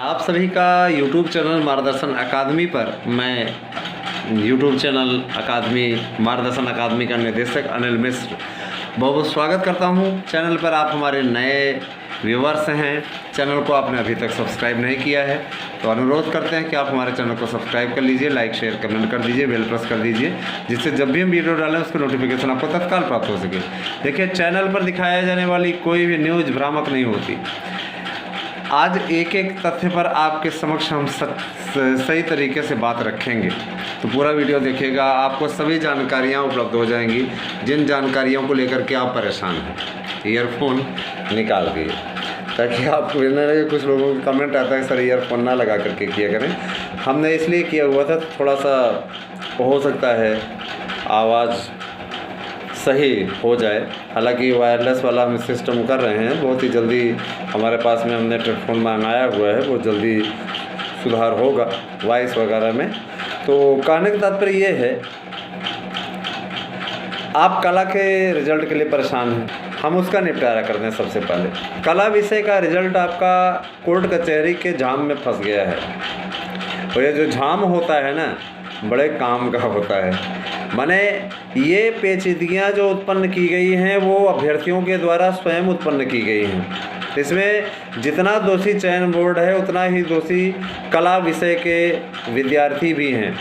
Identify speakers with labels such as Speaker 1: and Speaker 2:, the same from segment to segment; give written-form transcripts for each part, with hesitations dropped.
Speaker 1: आप सभी का YouTube चैनल मार्गदर्शन अकादमी पर मैं YouTube चैनल अकादमी मार्गदर्शन अकादमी का निदेशक अनिल मिश्र बहुत बहुत स्वागत करता हूं। चैनल पर आप हमारे नए व्यूवर्स हैं, चैनल को आपने अभी तक सब्सक्राइब नहीं किया है तो अनुरोध करते हैं कि आप हमारे चैनल को सब्सक्राइब कर लीजिए, लाइक शेयर कमेंट कर दीजिए, बेल प्रेस कर दीजिए, जिससे जब भी हम वीडियो डालें उसका नोटिफिकेशन आपको तत्काल प्राप्त हो सके। देखिए, चैनल पर दिखाया जाने वाली कोई भी न्यूज़ भ्रामक नहीं होती। आज एक एक तथ्य पर आपके समक्ष हम सही तरीके से बात रखेंगे, तो पूरा वीडियो देखिएगा, आपको सभी जानकारियाँ उपलब्ध हो जाएंगी जिन जानकारियों को लेकर के आप परेशान हैं। ईयरफोन निकाल दिए ताकि आपको लगे। कुछ लोगों का कमेंट आता है सर ईयरफोन ना लगा करके किया करें। हमने इसलिए किया हुआ था, थोड़ा सा हो सकता है आवाज़ सही हो जाए। हालांकि वायरलेस वाला हम सिस्टम कर रहे हैं, बहुत ही जल्दी हमारे पास में हमने हेडफोन मंगाया हुआ है, बहुत जल्दी सुधार होगा वॉइस वगैरह में। तो कहने का तात्पर्य ये है, आप कला के रिजल्ट के लिए परेशान हैं, हम उसका निपटारा करते हैं। सबसे पहले कला विषय का रिजल्ट आपका कोर्ट कचहरी के जाम में फंस गया है। और ये जो जाम होता है ना, बड़े काम का होता है। माने ये पेचीदगियाँ जो उत्पन्न की गई हैं वो अभ्यर्थियों के द्वारा स्वयं उत्पन्न की गई हैं। इसमें जितना दोषी चयन बोर्ड है उतना ही दोषी कला विषय के विद्यार्थी भी हैं।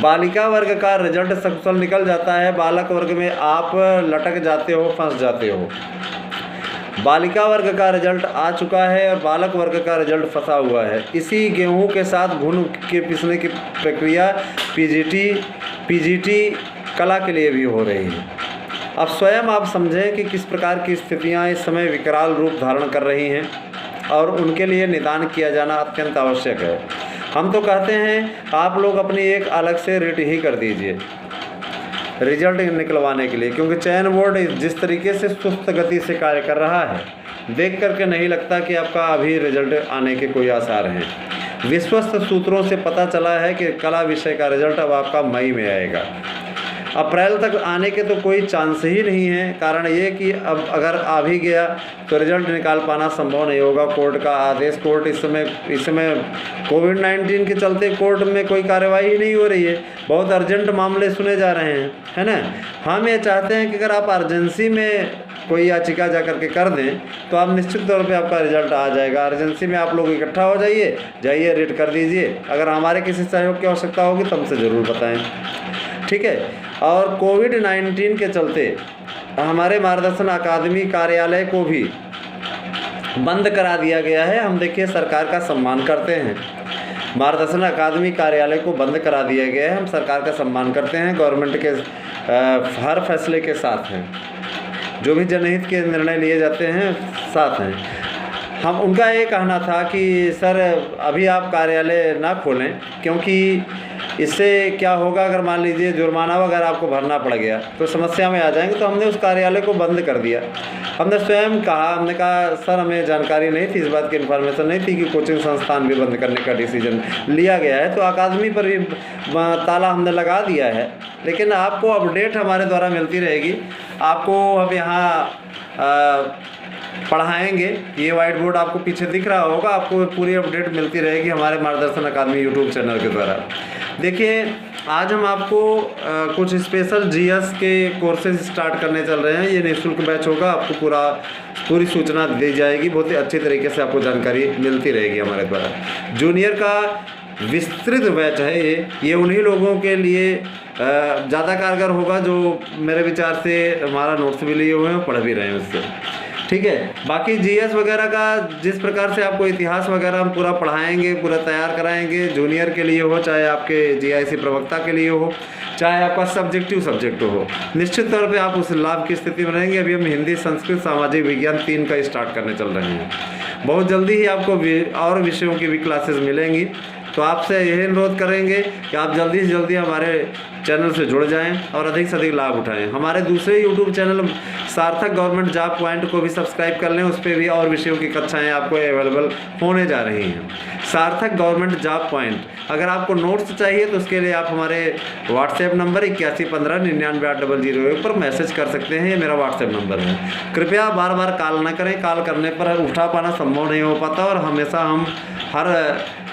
Speaker 1: बालिका वर्ग का रिजल्ट सकुशल निकल जाता है, बालक वर्ग में आप लटक जाते हो, फंस जाते हो। बालिका वर्ग का रिजल्ट आ चुका है और बालक वर्ग का रिजल्ट फंसा हुआ है। इसी गेहूं के साथ घुन के पिसने की प्रक्रिया पीजीटी कला के लिए भी हो रही है। अब स्वयं आप समझें कि किस प्रकार की स्थितियां इस समय विकराल रूप धारण कर रही हैं और उनके लिए निदान किया जाना अत्यंत आवश्यक है। हम तो कहते हैं आप लोग अपनी एक अलग से रेट ही कर दीजिए रिजल्ट निकलवाने के लिए, क्योंकि चयन बोर्ड जिस तरीके से सुस्त गति से कार्य कर रहा है, देख करके नहीं लगता कि आपका अभी रिजल्ट आने के कोई आसार हैं। विश्वस्त सूत्रों से पता चला है कि कला विषय का रिजल्ट अब आपका मई में आएगा। अप्रैल तक आने के तो कोई चांस ही नहीं है। कारण ये कि अब अगर आ भी गया तो रिजल्ट निकाल पाना संभव नहीं होगा। कोर्ट का आदेश, कोर्ट इस समय कोविड-19 के चलते कोर्ट में कोई कार्रवाई नहीं हो रही है। बहुत अर्जेंट मामले सुने जा रहे हैं, है ना। हम ये चाहते हैं कि अगर आप अर्जेंसी में कोई याचिका जा करके कर दें तो आप निश्चित तौर पे आपका रिजल्ट आ जाएगा। अर्जेंसी में आप लोग इकट्ठा हो जाइए रेड कर दीजिए। अगर हमारे किसी सहयोग की आवश्यकता होगी तो हमसे ज़रूर बताएं, ठीक है। और कोविड-19 के चलते हमारे मार्गदर्शन अकादमी कार्यालय को भी बंद करा दिया गया है। हम देखिए सरकार का सम्मान करते हैं, मार्गदर्शन अकादमी कार्यालय को बंद करा दिया गया है। हम सरकार का सम्मान करते हैं, गवर्नमेंट के हर फैसले के साथ हैं, जो भी जनहित के निर्णय लिए जाते हैं साथ हैं हम। उनका ये कहना था कि सर अभी आप कार्यालय ना खोलें, क्योंकि इससे क्या होगा, अगर मान लीजिए जुर्माना वगैरह आपको भरना पड़ गया तो समस्या में आ जाएंगे। तो हमने उस कार्यालय को बंद कर दिया। हमने स्वयं कहा, हमने कहा सर हमें जानकारी नहीं थी, इस बात की इन्फॉर्मेशन नहीं थी कि कोचिंग संस्थान भी बंद करने का डिसीजन लिया गया है। तो अकादमी पर भी ताला हमने लगा दिया है, लेकिन आपको अपडेट हमारे द्वारा मिलती रहेगी। आपको अब यहाँ पढ़ाएंगे, ये वाइट बोर्ड आपको पीछे दिख रहा होगा, आपको पूरी अपडेट मिलती रहेगी हमारे मार्गदर्शन अकादमी यूट्यूब चैनल के द्वारा। देखिए, आज हम आपको कुछ स्पेशल जीएस के कोर्सेज स्टार्ट करने चल रहे हैं। ये निःशुल्क बैच होगा, आपको पूरी सूचना दी जाएगी, बहुत ही अच्छी तरीके से आपको जानकारी मिलती रहेगी हमारे द्वारा। जूनियर का विस्तृत बैच है ये उन्हीं लोगों के लिए ज़्यादा कारगर होगा जो मेरे विचार से हमारा नोट्स भी लिए हुए हैं, पढ़ भी रहे हैं उससे, ठीक है। बाकी जीएस वगैरह का जिस प्रकार से आपको इतिहास वगैरह हम पूरा पढ़ाएंगे, पूरा तैयार कराएंगे, जूनियर के लिए हो, चाहे आपके जीआईसी प्रवक्ता के लिए हो, चाहे आपका सब्जेक्टिव सब्जेक्ट हो, निश्चित तौर पे आप उस लाभ की स्थिति में रहेंगे। अभी हम हिंदी, संस्कृत, सामाजिक विज्ञान 3 का स्टार्ट करने चल रहे हैं। बहुत जल्दी ही आपको और विषयों की भी क्लासेस मिलेंगी। तो आपसे यही अनुरोध करेंगे कि आप जल्दी से जल्दी हमारे चैनल से जुड़ जाएं और अधिक से अधिक लाभ उठाएं। हमारे दूसरे यूट्यूब चैनल सार्थक गवर्नमेंट जॉब पॉइंट को भी सब्सक्राइब कर लें, उस पर भी और विषयों की कक्षाएं आपको अवेलेबल होने जा रही हैं। सार्थक गवर्नमेंट जॉब पॉइंट, अगर आपको नोट्स चाहिए तो उसके लिए आप हमारे व्हाट्सएप नंबर 8115998001 पर मैसेज कर सकते हैं। ये मेरा व्हाट्सएप नंबर है। कृपया बार बार कॉल ना करें, कॉल करने पर उठा पाना संभव नहीं हो पाता और हमेशा हम हर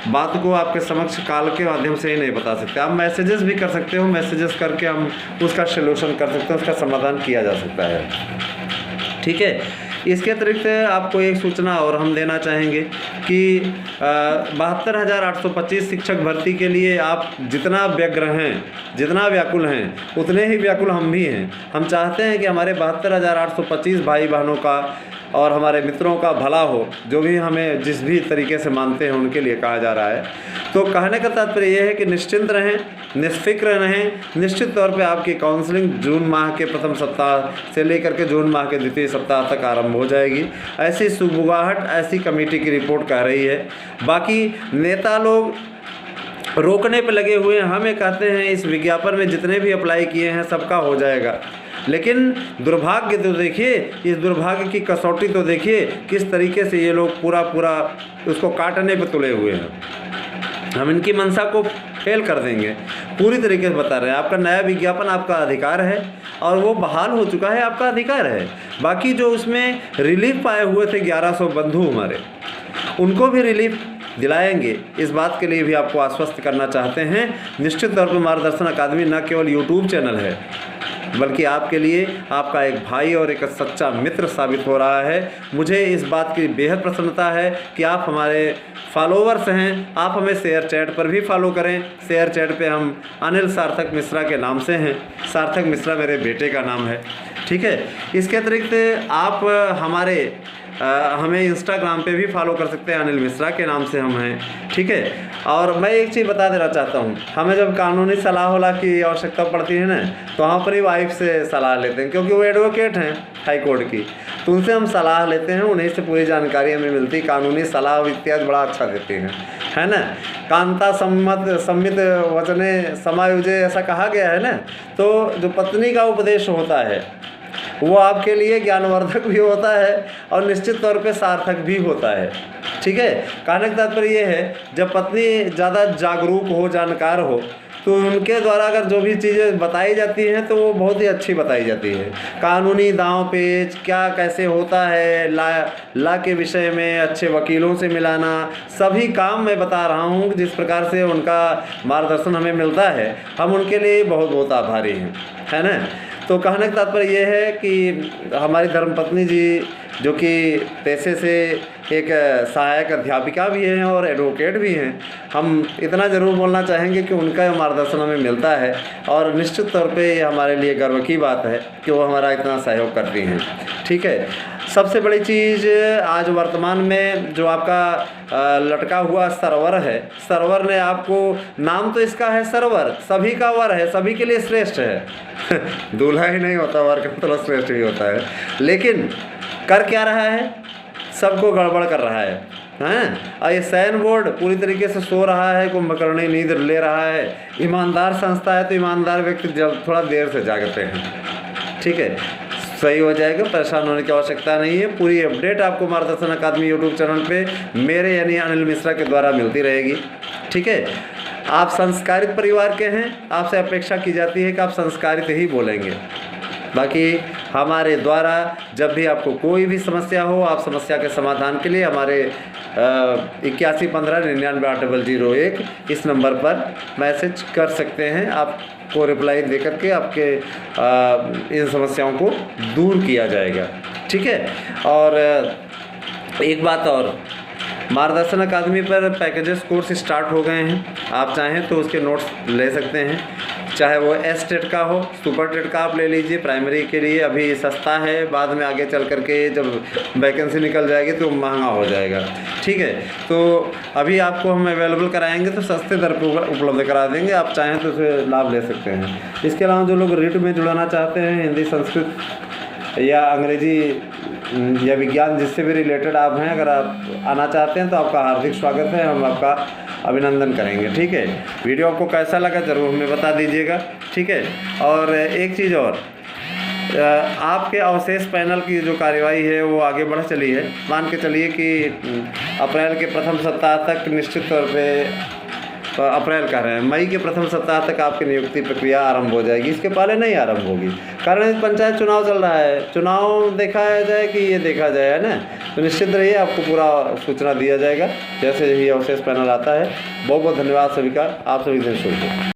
Speaker 1: बात को आपके समक्ष कॉल के माध्यम से ही नहीं बता सकते। आप मैसेजेस भी कर सकते हो, मैसेजेस करके हम उसका सलूशन कर सकते हैं, उसका समाधान किया जा सकता है। ठीक है, इसके अतिरिक्त आपको एक सूचना और हम देना चाहेंगे कि 72,825 शिक्षक भर्ती के लिए आप जितना व्यग्र हैं, जितना व्याकुल हैं, उतने ही व्याकुल हम भी हैं। हम चाहते हैं कि हमारे 72,825 भाई बहनों का और हमारे मित्रों का भला हो, जो भी हमें जिस भी तरीके से मानते हैं उनके लिए कहा जा रहा है। तो कहने का तात्पर्य यह है कि निश्चिंत रहें, निष्फिक्र रहें। निश्चित तौर पे आपकी काउंसलिंग जून माह के प्रथम सप्ताह से लेकर के जून माह के द्वितीय सप्ताह तक आरंभ हो जाएगी, ऐसी सुगबुगाहट ऐसी कमेटी की रिपोर्ट कह रही है। बाकी नेता लोग रोकने पे लगे हुए हैं, हमें कहते हैं इस विज्ञापन में जितने भी अप्लाई किए हैं सबका हो जाएगा, लेकिन दुर्भाग्य तो देखिए, इस दुर्भाग्य की कसौटी तो देखिए किस तरीके से ये लोग पूरा उसको काटने पे तुले हुए हैं। हम इनकी मंशा को फेल कर देंगे, पूरी तरीके से बता रहे हैं। आपका नया विज्ञापन आपका अधिकार है और वो बहाल हो चुका है, आपका अधिकार है। बाकी जो उसमें रिलीफ पाए हुए थे 1100 बंधु हमारे, उनको भी रिलीफ दिलाएंगे, इस बात के लिए भी आपको आश्वस्त करना चाहते हैं। निश्चित तौर पर मार्गदर्शन अकादमी न केवल यूट्यूब चैनल है, बल्कि आपके लिए आपका एक भाई और एक सच्चा मित्र साबित हो रहा है। मुझे इस बात की बेहद प्रसन्नता है कि आप हमारे फॉलोवर्स हैं। आप हमें शेयर चैट पर भी फॉलो करें। शेयर चैट पे हम अनिल सार्थक मिश्रा के नाम से हैं। सार्थक मिश्रा मेरे बेटे का नाम है। ठीक है, इसके अतिरिक्त आप हमें इंस्टाग्राम पे भी फॉलो कर सकते हैं, अनिल मिश्रा के नाम से हम हैं। ठीक है, और मैं एक चीज़ बता देना चाहता हूँ, हमें जब कानूनी सलाह की आवश्यकता पड़ती है ना, तो हम अपनी वाइफ से सलाह लेते हैं, क्योंकि वो एडवोकेट हैं हाई कोर्ट की, तो उनसे हम सलाह लेते हैं, उन्हीं से पूरी जानकारी हमें मिलती है। कानूनी सलाह इत्यादि बड़ा अच्छा देती हैं, है ना। कांता सम्मित वचने समायुजे ऐसा कहा गया है ना। तो जो पत्नी का उपदेश होता है वो आपके लिए ज्ञानवर्धक भी होता है और निश्चित तौर पे सार्थक भी होता है। ठीक है, कहने का तात्पर्य ये है, जब पत्नी ज़्यादा जागरूक हो, जानकार हो, तो उनके द्वारा अगर जो भी चीज़ें बताई जाती हैं तो वो बहुत ही अच्छी बताई जाती है। कानूनी दांव पेच क्या कैसे होता है, ला के विषय में अच्छे वकीलों से मिलाना, सभी काम मैं बता रहा हूँ। जिस प्रकार से उनका मार्गदर्शन हमें मिलता है, हम उनके लिए बहुत बहुत आभारी हैं, है ना। तो कहने का तात्पर्य ये है कि हमारी धर्मपत्नी जी, जो कि पेशे से एक सहायक अध्यापिका भी हैं और एडवोकेट भी हैं, हम इतना ज़रूर बोलना चाहेंगे कि उनका मार्गदर्शन हमें मिलता है और निश्चित तौर पे ये हमारे लिए गर्व की बात है कि वो हमारा इतना सहयोग करती हैं। ठीक है, सबसे बड़ी चीज़ आज वर्तमान में जो आपका लटका हुआ सरवर है, सरवर ने आपको, नाम तो इसका है सरवर, सभी का वर है, सभी के लिए श्रेष्ठ है दूल्हा ही नहीं होता, वर का मतलब श्रेष्ठ भी होता है, लेकिन कर क्या रहा है, सबको गड़बड़ कर रहा है, हैं। और ये सैन बोर्ड पूरी तरीके से सो रहा है, कुंभकर्णी नींद ले रहा है। ईमानदार संस्था है तो ईमानदार व्यक्ति जब थोड़ा देर से जागते हैं। ठीक है, सही हो जाएगा, परेशान होने की आवश्यकता नहीं है। पूरी अपडेट आपको मार्गदर्शन अकादमी यूट्यूब चैनल पे मेरे यानी अनिल मिश्रा के द्वारा मिलती रहेगी। ठीक है, आप संस्कारित परिवार के हैं, आपसे अपेक्षा की जाती है कि आप संस्कारित ही बोलेंगे। बाकी हमारे द्वारा जब भी आपको कोई भी समस्या हो, आप समस्या के समाधान के लिए हमारे 8115998001 इस नंबर पर मैसेज कर सकते हैं। आपको रिप्लाई दे करके आपके इन समस्याओं को दूर किया जाएगा। ठीक है, और एक बात और, मार्गदर्शन अकादमी पर पैकेजेस कोर्स स्टार्ट हो गए हैं। आप चाहें तो उसके नोट्स ले सकते हैं, चाहे वो एस टेट का हो, सुपर टेट का आप ले लीजिए। प्राइमरी के लिए अभी सस्ता है, बाद में आगे चल करके जब वैकेंसी निकल जाएगी तो महंगा हो जाएगा। ठीक है, तो अभी आपको हम अवेलेबल कराएंगे तो सस्ते दर पर उपलब्ध करा देंगे, आप चाहें तो उसे लाभ ले सकते हैं। इसके अलावा जो लोग रीट में जुड़ाना चाहते हैं, हिंदी, संस्कृत या अंग्रेजी या विज्ञान, जिससे भी रिलेटेड आप हैं, अगर आप आना चाहते हैं तो आपका हार्दिक स्वागत है, हम आपका अभिनंदन करेंगे। ठीक है, वीडियो आपको कैसा लगा ज़रूर हमें बता दीजिएगा। ठीक है, और एक चीज़ और, आपके अवशेष पैनल की जो कार्यवाही है वो आगे बढ़ चली है। मान के चलिए कि अप्रैल के प्रथम सप्ताह तक निश्चित तौर पे अप्रैल कह रहे हैं, मई के प्रथम सप्ताह तक आपकी नियुक्ति प्रक्रिया आरंभ हो जाएगी। इसके पहले नहीं आरंभ होगी, कारण पंचायत चुनाव चल रहा है। चुनाव देखा जाए कि ये देखा जाए, है ना। तो निश्चित रहिए, आपको पूरा सूचना दिया जाएगा जैसे ही अवशेष पैनल आता है। बहुत बहुत धन्यवाद सभी का। आप सभी दिन शुभ हो।